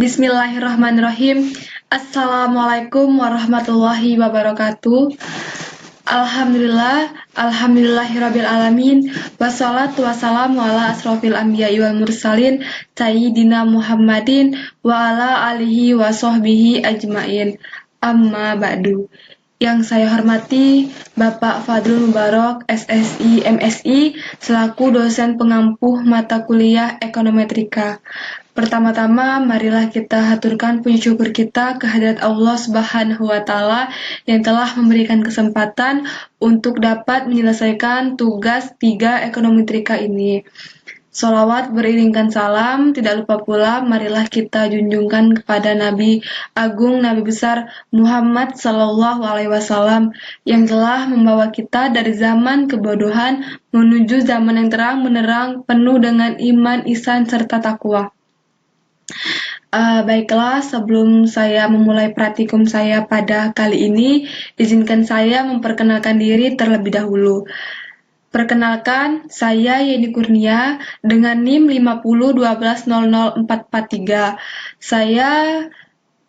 Bismillahirrahmanirrahim. Assalamualaikum warahmatullahi wabarakatuh. Alhamdulillahirabbil alamin. Wassalatu wassalamu ala asrofil anbiya'i wal mursalin sayyidina Muhammadin wa ala alihi wa sahbihi ajmain. Amma ba'du. Yang saya hormati Bapak Fadlul Mubarak, SSI, MSI, selaku dosen pengampuh mata kuliah Ekonometrika. Pertama-tama, marilah kita haturkan puji syukur kita kehadirat Allah Subhanahu wa Ta'ala yang telah memberikan kesempatan untuk dapat menyelesaikan tugas 3 Ekonometrika ini. Sholawat beriringkan salam, tidak lupa pula marilah kita junjungkan kepada Nabi Agung, Nabi besar Muhammad Sallallahu Alaihi Wasallam yang telah membawa kita dari zaman kebodohan menuju zaman yang terang menerang penuh dengan iman, ihsan, serta takwa. Baiklah, sebelum saya memulai praktikum saya pada kali ini, izinkan saya memperkenalkan diri terlebih dahulu. Perkenalkan, saya Yeni Kurnia dengan NIM 501200443. Saya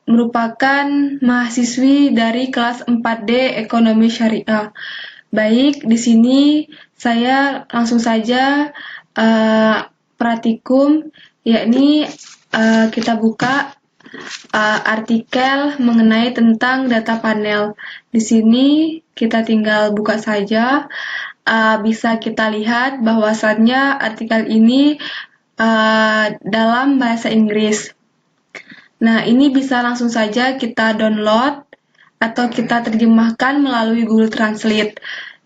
merupakan mahasiswi dari kelas 4D Ekonomi Syariah. Baik, di sini saya langsung saja praktikum, yakni kita buka artikel mengenai tentang data panel. Di sini kita tinggal buka saja. Bisa kita lihat bahwasannya artikel ini dalam bahasa Inggris. Nah, ini bisa langsung saja kita download atau kita terjemahkan melalui Google Translate.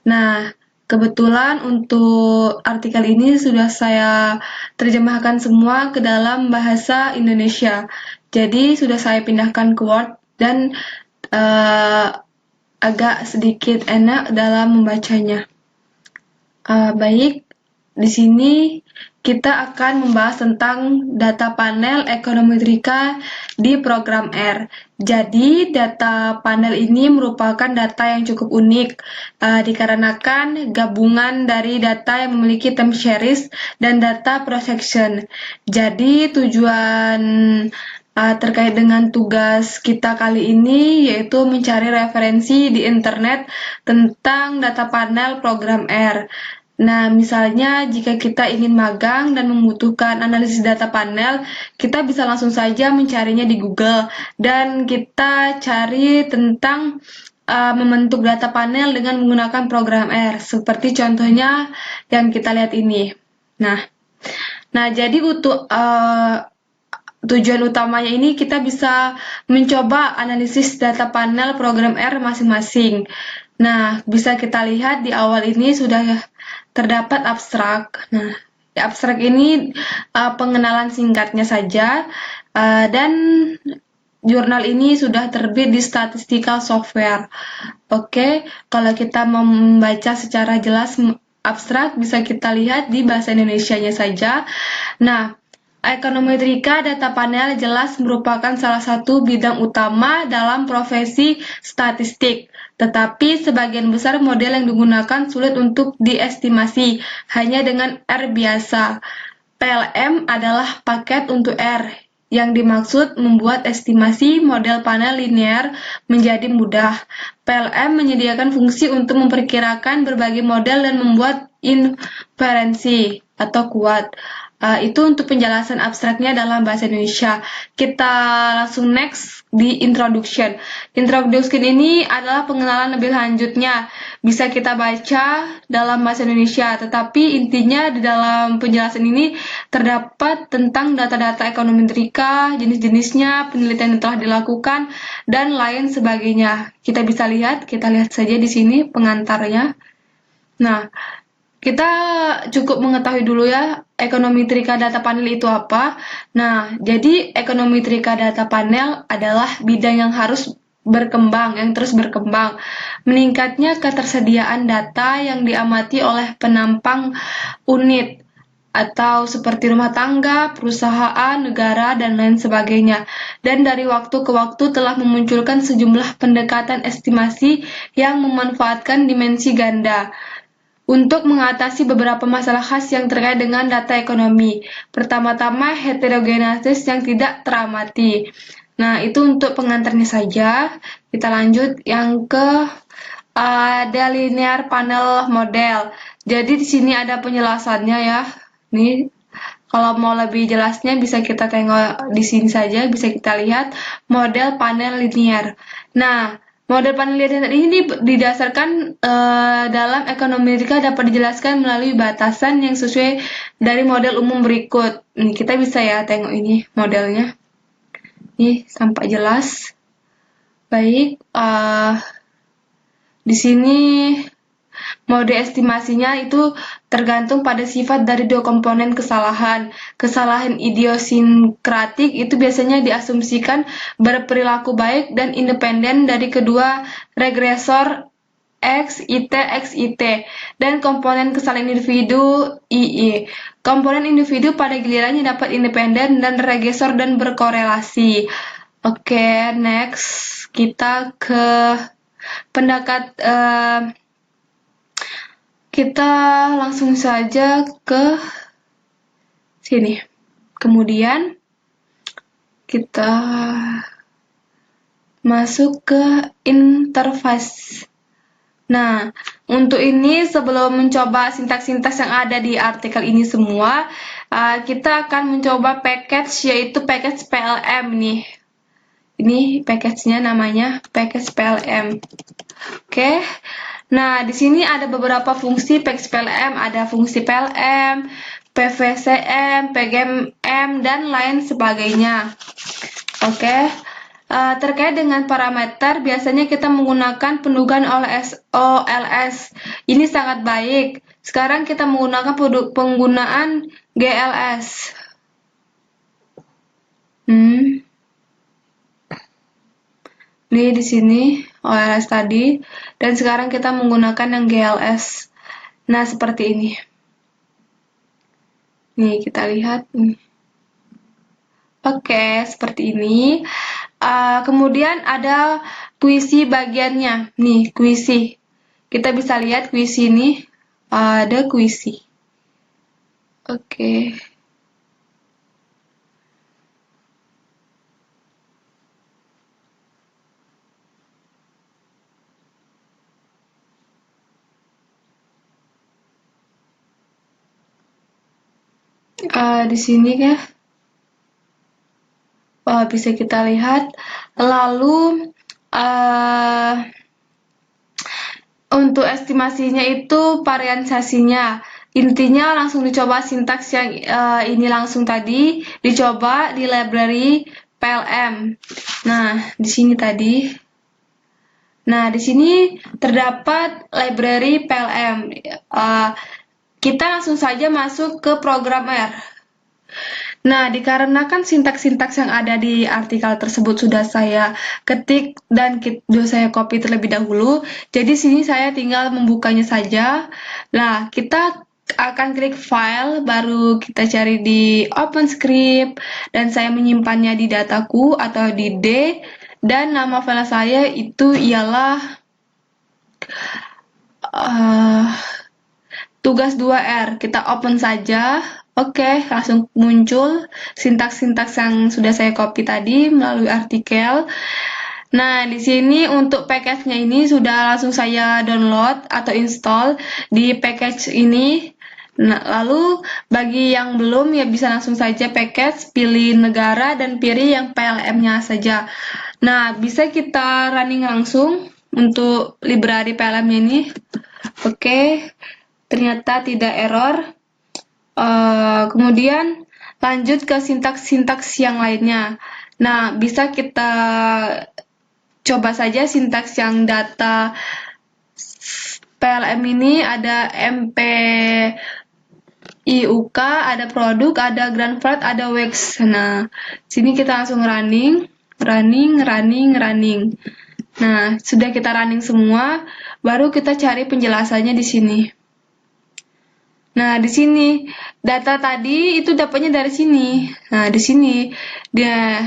Nah, kebetulan untuk artikel ini sudah saya terjemahkan semua ke dalam bahasa Indonesia. Jadi sudah saya pindahkan ke Word dan agak sedikit enak dalam membacanya. Baik, di sini kita akan membahas tentang data panel Ekonometrika di program R. Jadi, data panel ini merupakan data yang cukup unik dikarenakan gabungan dari data yang memiliki time series dan data projection. Jadi, tujuan terkait dengan tugas kita kali ini yaitu mencari referensi di internet tentang data panel program R. Nah, misalnya jika kita ingin magang dan membutuhkan analisis data panel, kita bisa langsung saja mencarinya di Google dan kita cari tentang membentuk data panel dengan menggunakan program R, seperti contohnya yang kita lihat ini. Nah jadi untuk tujuan utamanya ini kita bisa mencoba analisis data panel program R masing-masing. Nah, bisa kita lihat di awal ini sudah terdapat abstrak. Nah, di abstrak ini pengenalan singkatnya saja dan jurnal ini sudah terbit di Statistical Software. Oke, kalau kita membaca secara jelas abstrak bisa kita lihat di bahasa Indonesianya saja. Nah, Ekonometrika data panel jelas merupakan salah satu bidang utama dalam profesi statistik. Tetapi sebagian besar model yang digunakan sulit untuk diestimasi hanya dengan R biasa. PLM adalah paket untuk R, yang dimaksud membuat estimasi model panel linear menjadi mudah. PLM menyediakan fungsi untuk memperkirakan berbagai model dan membuat inferensi atau kuat. Itu untuk penjelasan abstraknya dalam bahasa Indonesia. Kita langsung next di introduction. Introduction ini adalah pengenalan lebih lanjutnya. Bisa kita baca dalam bahasa Indonesia, tetapi intinya di dalam penjelasan ini terdapat tentang data-data ekonometrika, jenis-jenisnya, penelitian yang telah dilakukan, dan lain sebagainya. Kita lihat saja di sini pengantarnya. Nah, kita cukup mengetahui dulu ya, ekonometrika data panel itu apa. Nah, jadi ekonometrika data panel adalah bidang yang harus berkembang, yang terus berkembang. Meningkatnya ketersediaan data yang diamati oleh penampang unit, atau seperti rumah tangga, perusahaan, negara, dan lain sebagainya. Dan dari waktu ke waktu telah memunculkan sejumlah pendekatan estimasi yang memanfaatkan dimensi ganda. untuk mengatasi beberapa masalah khas yang terkait dengan data ekonomi. Pertama-tama, heterogenesis yang tidak teramati. Nah, itu untuk pengantarnya saja. Kita lanjut yang ke ada linear panel model. Jadi di sini ada penjelasannya ya. Nih, kalau mau lebih jelasnya bisa kita tengok di sini saja, bisa kita lihat model panel linear. Nah, model panel linear ini didasarkan dalam ekonometrika dapat dijelaskan melalui batasan yang sesuai dari model umum berikut. Ini kita bisa ya tengok ini modelnya. Nih, sampai jelas. Baik, di sini mode estimasinya itu tergantung pada sifat dari dua komponen kesalahan. Kesalahan idiosinkratik itu biasanya diasumsikan berperilaku baik dan independen dari kedua regresor X, IT, dan komponen kesalahan individu II. Komponen individu pada gilirannya dapat independen dan regresor dan berkorelasi. Oke, next kita ke pendapat kita langsung saja ke sini. Kemudian kita masuk ke interface. Nah, untuk ini sebelum mencoba sintaks-sintaks yang ada di artikel ini semua, kita akan mencoba package yaitu package PLM nih. Ini package-nya namanya package PLM. Oke. Nah, di sini ada beberapa fungsi package PLM, ada fungsi PLM, PVCM, PGM, dan lain sebagainya. Oke. Terkait dengan parameter, biasanya kita menggunakan pendugaan OLS. Ini sangat baik. Sekarang kita menggunakan penggunaan GLS. Ini di sini OLS tadi, dan sekarang kita menggunakan yang GLS. Nah, seperti ini. Nih, kita lihat. Oke, seperti ini. Kemudian ada kuisi bagiannya. Nih, kuisi. Kita bisa lihat kuisi ini. Ada kuisi. Oke. Di sini ya. Bisa kita lihat. Lalu untuk estimasinya itu variansasinya. Intinya langsung dicoba sintaks yang ini langsung tadi, dicoba di library PLM. Nah, di sini tadi. Nah, di sini terdapat library PLM. Kita langsung saja masuk ke programmer. Nah, dikarenakan sintaks-sintaks yang ada di artikel tersebut sudah saya ketik dan sudah saya copy terlebih dahulu, jadi sini saya tinggal membukanya saja. Nah, kita akan klik file, baru kita cari di OpenScript, dan saya menyimpannya di dataku atau di D, dan nama file saya itu ialah tugas 2R. Kita open saja. Oke, langsung muncul sintaks-sintaks yang sudah saya copy tadi melalui artikel. Nah, di sini untuk package-nya ini sudah langsung saya download atau install di package ini. Nah, lalu bagi yang belum ya bisa langsung saja package, pilih negara dan pilih yang PLM-nya saja. Nah, bisa kita running langsung untuk library PLM ini. Oke, ternyata tidak error. Kemudian lanjut ke sintaks-sintaks yang lainnya. Nah, bisa kita coba saja sintaks yang data PLM ini ada MPIUK, ada produk, ada Grandflat, ada Wax. Nah, sini kita langsung running. Nah, sudah kita running semua, baru kita cari penjelasannya di sini. Nah, di sini data tadi itu dapatnya dari sini. Nah, di sini dia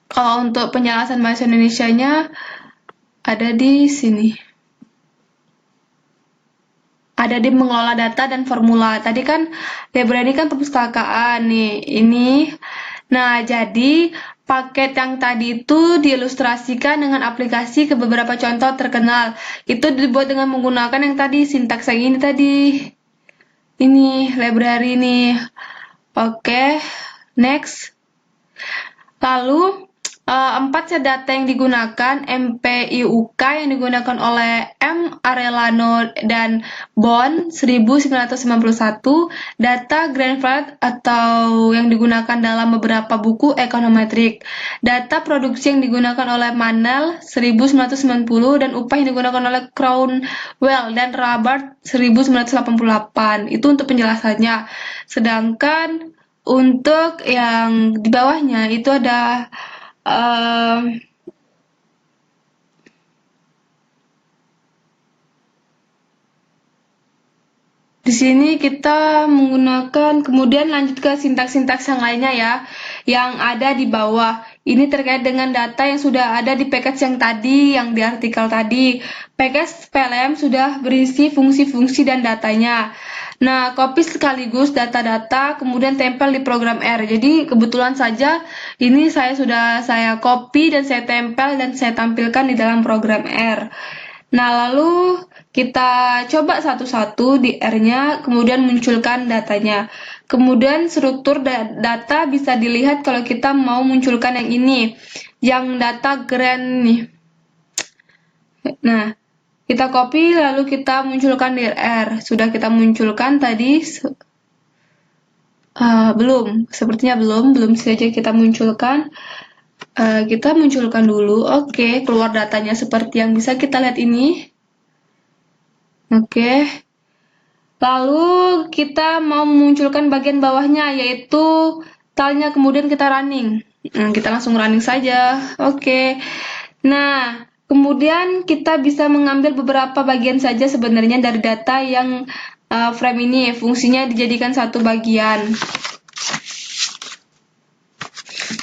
kalau untuk penjelasan bahasa Indonesianya ada di sini. ada di mengelola data dan formula. Tadi kan library kan perpustakaan nih. Ini. Nah, jadi paket yang tadi itu diilustrasikan dengan aplikasi ke beberapa contoh terkenal. Itu dibuat dengan menggunakan yang tadi sintaks yang ini tadi. Ini library nih. Oke, next. Lalu, 4 set data yang digunakan MPIUK yang digunakan oleh M. Arellano dan Bond 1991, data Greenfield atau yang digunakan dalam beberapa buku ekonometrik, data produksi yang digunakan oleh Manel 1990 dan upah yang digunakan oleh Crownwell dan Robert 1988. Itu untuk penjelasannya. Sedangkan untuk yang di bawahnya itu ada di sini kita menggunakan, kemudian lanjut ke sintaks-sintaks yang lainnya ya, yang ada di bawah. Ini terkait dengan data yang sudah ada di package yang tadi, yang di artikel tadi. Package PLM sudah berisi fungsi-fungsi dan datanya. Nah, copy sekaligus data-data, kemudian tempel di program R. Jadi, kebetulan saja ini saya copy dan saya tempel dan saya tampilkan di dalam program R. Nah, lalu kita coba satu-satu di R-nya, kemudian munculkan datanya. Kemudian struktur data bisa dilihat kalau kita mau munculkan yang ini, yang data grand nih. Nah, kita copy lalu kita munculkan di R. Sudah kita munculkan tadi? Belum, sepertinya belum saja kita munculkan. Kita munculkan dulu. Oke, keluar datanya seperti yang bisa kita lihat ini. Oke. Lalu kita mau memunculkan bagian bawahnya, yaitu tilenya, kemudian kita running. Kita langsung running saja. Oke. Nah, kemudian kita bisa mengambil beberapa bagian saja sebenarnya dari data yang frame ini. Fungsinya dijadikan satu bagian.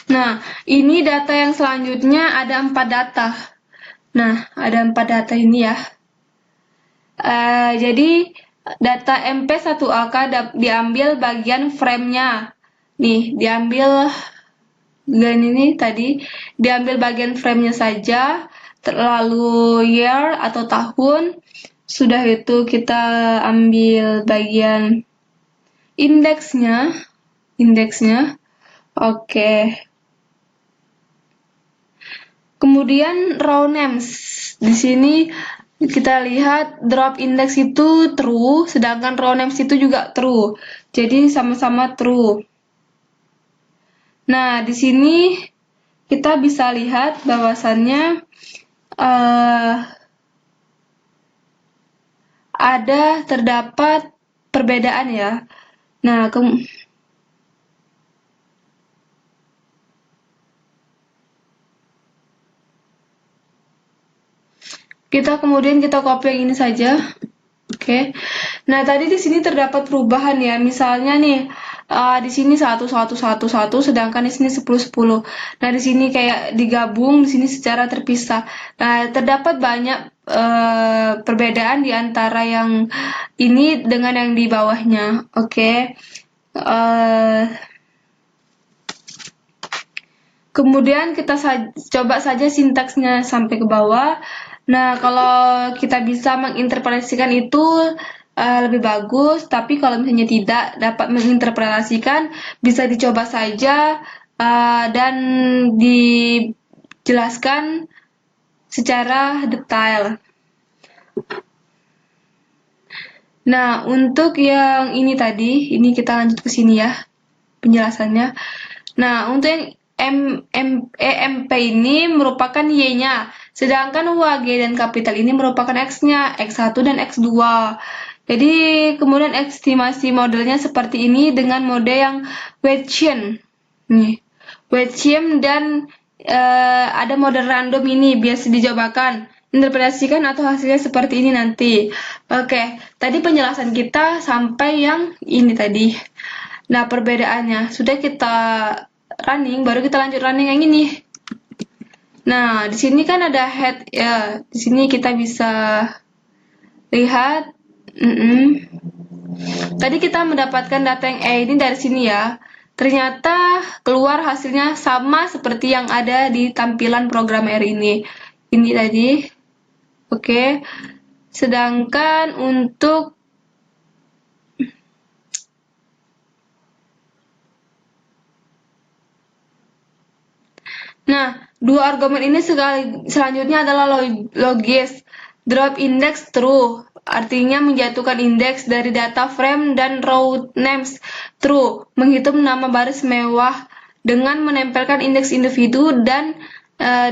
Nah, ini data yang selanjutnya ada 4 data. Nah, ada 4 data ini ya. Jadi, data MP1AK diambil bagian frame-nya. Nih, diambil dan ini tadi diambil bagian frame-nya saja, lalu year atau tahun. Sudah itu kita ambil bagian indeksnya. Oke. Kemudian row names. Di sini kita lihat drop index itu true, sedangkan row names itu juga true. Jadi sama-sama true. Nah, di sini kita bisa lihat bahwasannya terdapat perbedaan ya. Nah, kemudian kita copy yang ini saja. Oke. Nah, tadi di sini terdapat perubahan ya. Misalnya nih, di sini 1, 1, 1, 1, sedangkan di sini 10, 10. Nah, di sini kayak digabung, di sini secara terpisah. Nah, terdapat banyak perbedaan di antara yang ini dengan yang di bawahnya. Oke. Kemudian kita coba saja sintaksnya sampai ke bawah. Nah, kalau kita bisa menginterpretasikan itu lebih bagus, tapi kalau misalnya tidak dapat menginterpretasikan, bisa dicoba saja dan dijelaskan secara detail. Nah, untuk yang ini tadi, ini kita lanjut ke sini ya, penjelasannya. Nah, untuk yang EMP ini merupakan Y-nya, sedangkan UAG dan kapital ini merupakan X-nya, X1 dan X2. Jadi, kemudian estimasi modelnya seperti ini dengan mode yang Wechschian. Nih, Wechschian dan ada mode random ini, biasa dicobakan. Interpretasikan atau hasilnya seperti ini nanti. Oke, tadi penjelasan kita sampai yang ini tadi. Nah, perbedaannya sudah kita running, baru kita lanjut running yang ini. Nah, di sini kan ada head ya. Di sini kita bisa lihat. Tadi kita mendapatkan data yang E ini dari sini ya. Ternyata keluar hasilnya sama seperti yang ada di tampilan program R ini. Ini tadi. Oke. Sedangkan untuk dua argumen ini selanjutnya adalah logis. Drop index true, artinya menjatuhkan indeks dari data frame, dan row names true, menghitung nama baris mewah dengan menempelkan indeks individu dan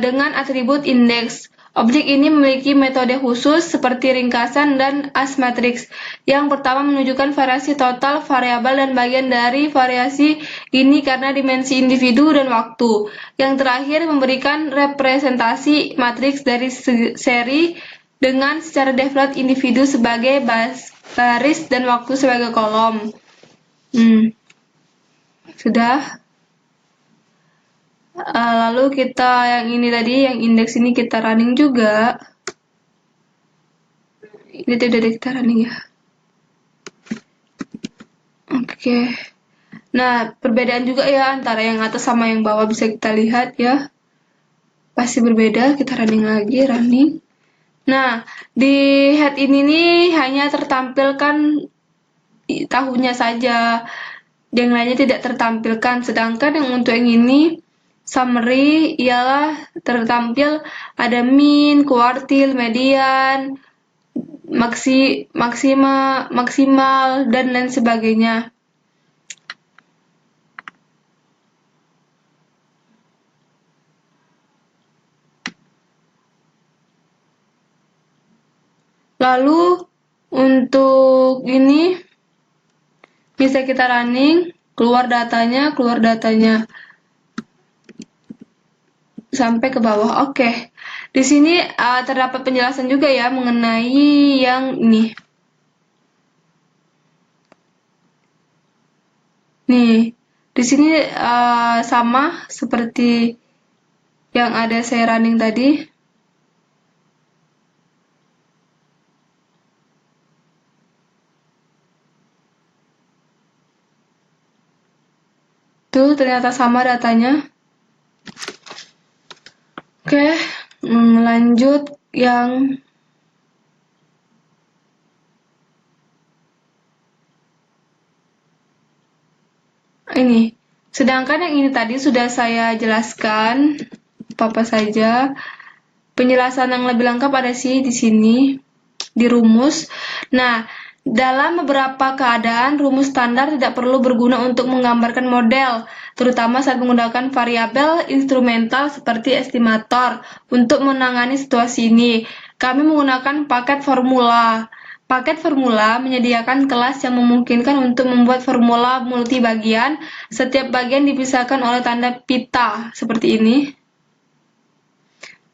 dengan atribut indeks. Objek ini memiliki metode khusus seperti ringkasan dan as matrix. Yang pertama menunjukkan variasi total variabel dan bagian dari variasi ini karena dimensi individu dan waktu. Yang terakhir memberikan representasi matriks dari seri dengan secara default individu sebagai baris dan waktu sebagai kolom. Sudah. Lalu kita yang ini tadi, yang indeks ini kita running juga. Ini tidak kita running ya. Oke. Nah, perbedaan juga ya antara yang atas sama yang bawah bisa kita lihat ya. Pasti berbeda, kita running lagi, running. Nah, di head ini nih hanya tertampilkan tahunnya saja. Yang lainnya tidak tertampilkan, sedangkan yang untuk yang ini summary ialah tertampil ada min, kuartil, median, maksimal, dan lain sebagainya. Lalu untuk ini bisa kita running, keluar datanya sampai ke bawah. Oke. Di sini terdapat penjelasan juga ya mengenai yang ini. Nih, di sini sama seperti yang ada saya running tadi. Tuh, ternyata sama datanya. Oke, lanjut yang ini. Sedangkan yang ini tadi sudah saya jelaskan apa saja. Penjelasan yang lebih lengkap ada sih di sini di rumus. Nah, dalam beberapa keadaan, rumus standar tidak perlu berguna untuk menggambarkan model, terutama saat menggunakan variabel instrumental seperti estimator. Untuk menangani situasi ini, kami menggunakan paket formula. Paket formula menyediakan kelas yang memungkinkan untuk membuat formula multi-bagian. Setiap bagian dipisahkan oleh tanda pita, seperti ini.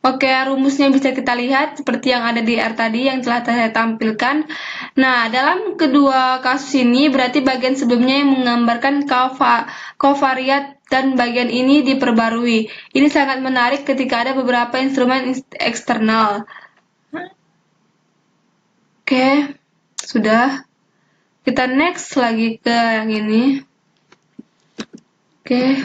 Oke, rumusnya bisa kita lihat seperti yang ada di R tadi yang telah saya tampilkan. Nah, dalam kedua kasus ini berarti bagian sebelumnya yang menggambarkan covariat dan bagian ini diperbarui. Ini sangat menarik ketika ada beberapa instrumen eksternal. Oke, sudah. Kita next lagi ke yang ini. Oke.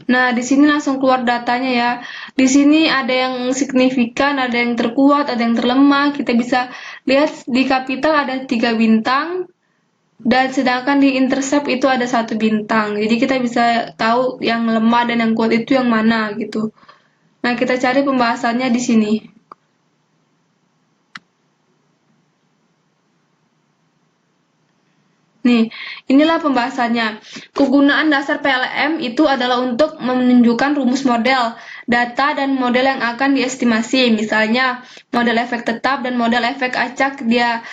Nah, di sini langsung keluar datanya ya. Di sini ada yang signifikan, ada yang terkuat, ada yang terlemah. Kita bisa lihat di kapital ada 3 bintang, dan sedangkan di intercept itu ada 1 bintang. Jadi kita bisa tahu yang lemah dan yang kuat itu yang mana gitu. Nah, kita cari pembahasannya di sini. Nih, inilah pembahasannya. Kegunaan dasar PLM itu adalah untuk menunjukkan rumus model, data, dan model yang akan diestimasi. Misalnya, model efek tetap dan model efek acak dia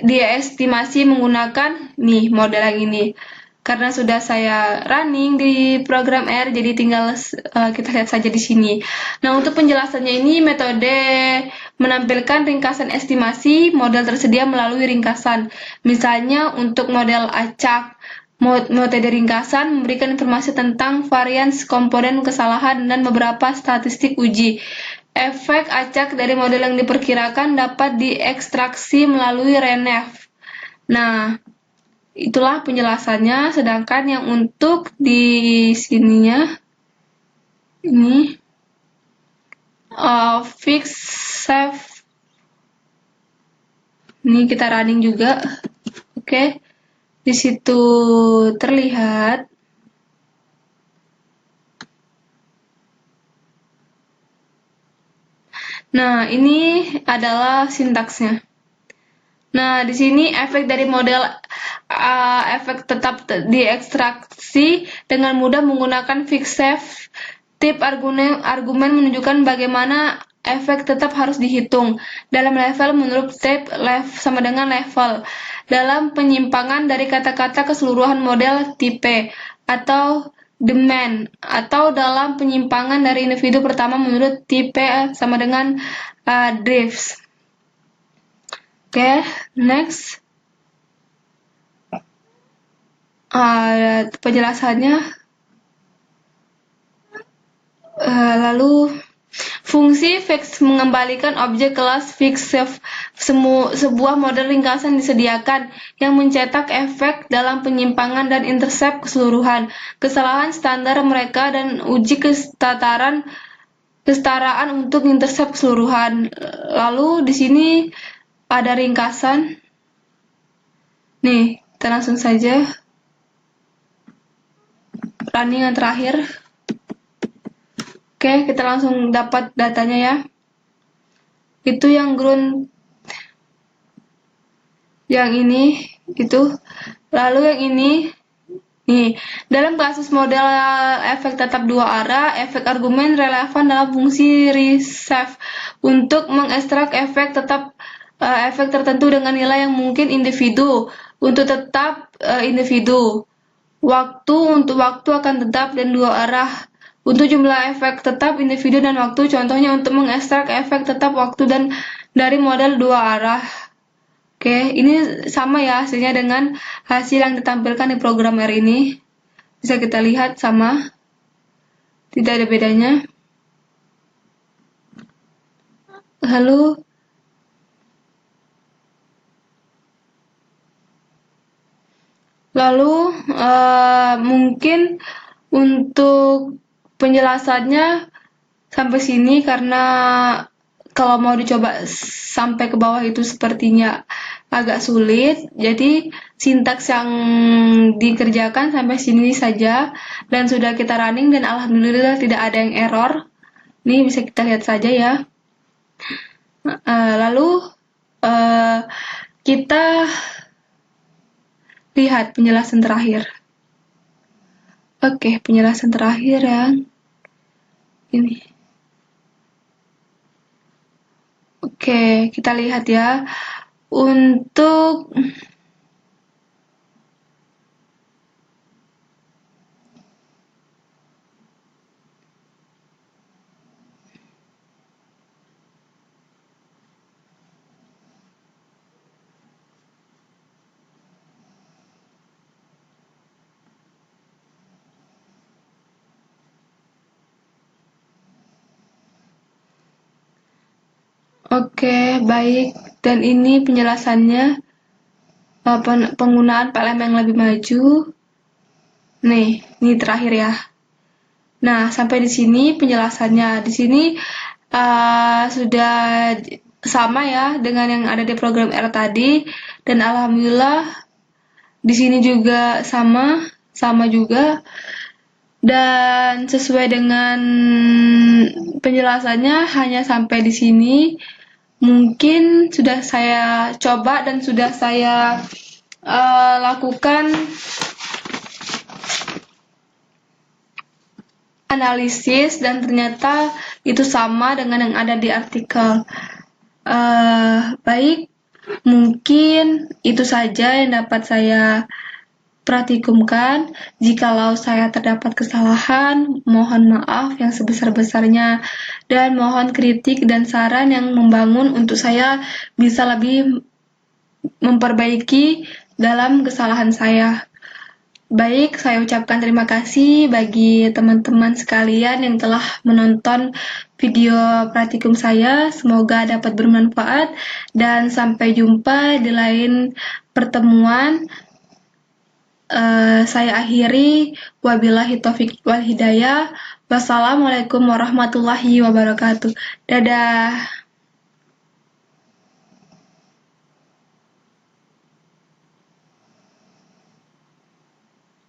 estimasi menggunakan nih model yang ini. Karena sudah saya running di program R, jadi tinggal kita lihat saja di sini. Nah, untuk penjelasannya ini metode menampilkan ringkasan estimasi model tersedia melalui ringkasan. Misalnya untuk model acak, metode ringkasan memberikan informasi tentang varians komponen kesalahan dan beberapa statistik uji. efek acak dari model yang diperkirakan dapat diekstraksi melalui ReNev. Nah, itulah penjelasannya, sedangkan yang untuk di sininya ini fix save. Ini kita running juga. Oke. Di situ terlihat nah, ini adalah sintaksnya. Nah, di sini efek dari model efek tetap diekstraksi dengan mudah menggunakan fixsave. Tip argumen menunjukkan bagaimana efek tetap harus dihitung. Dalam level menurut tip sama dengan level. Dalam penyimpangan dari kata-kata keseluruhan model tipe atau demand, atau dalam penyimpangan dari individu pertama menurut tipe sama dengan drifts. Oke, next. Penjelasannya. Lalu fungsi fix mengembalikan objek kelas fixsave. Sebuah model ringkasan disediakan yang mencetak efek dalam penyimpangan dan intercept keseluruhan kesalahan standar mereka dan uji kesetaraan untuk intercept keseluruhan. Lalu di sini ada ringkasan. Nih, kita langsung saja running yang terakhir. Oke, kita langsung dapat datanya ya. Itu yang ground, yang ini itu. Lalu yang ini nih, dalam kasus model efek tetap dua arah, efek argumen relevan dalam fungsi resave untuk mengekstrak efek tertentu dengan nilai yang mungkin individu untuk tetap individu. Untuk waktu akan tetap dan dua arah. Untuk jumlah efek tetap individu dan waktu, contohnya untuk mengekstrak efek tetap waktu dan dari model dua arah. Oke, ini sama ya hasilnya dengan hasil yang ditampilkan di programmer ini. Bisa kita lihat sama. Tidak ada bedanya. Lalu mungkin untuk penjelasannya sampai sini, karena kalau mau dicoba sampai ke bawah itu sepertinya agak sulit. Jadi sintaks yang dikerjakan sampai sini saja dan sudah kita running dan alhamdulillah tidak ada yang error. Ini bisa kita lihat saja ya. Lalu kita lihat penjelasan terakhir. Oke, penjelasan terakhir yang ini. Oke, kita lihat ya. Untuk Oke, baik. Dan ini penjelasannya penggunaan PLM yang lebih maju. Nih, ini terakhir ya. Nah, sampai di sini penjelasannya. Di sini sudah sama ya dengan yang ada di program R tadi, dan alhamdulillah di sini juga sama juga. Dan sesuai dengan penjelasannya hanya sampai di sini. Mungkin sudah saya coba dan sudah saya lakukan analisis dan ternyata itu sama dengan yang ada di artikel. Baik, mungkin itu saja yang dapat saya praktikumkan. Jikalau saya terdapat kesalahan, mohon maaf yang sebesar-besarnya dan mohon kritik dan saran yang membangun untuk saya bisa lebih memperbaiki dalam kesalahan saya. Baik, saya ucapkan terima kasih bagi teman-teman sekalian yang telah menonton video praktikum saya. Semoga dapat bermanfaat dan sampai jumpa di lain pertemuan. Saya akhiri, wabillahi taufiq wal hidayah. Wassalamualaikum warahmatullahi wabarakatuh. Dadah.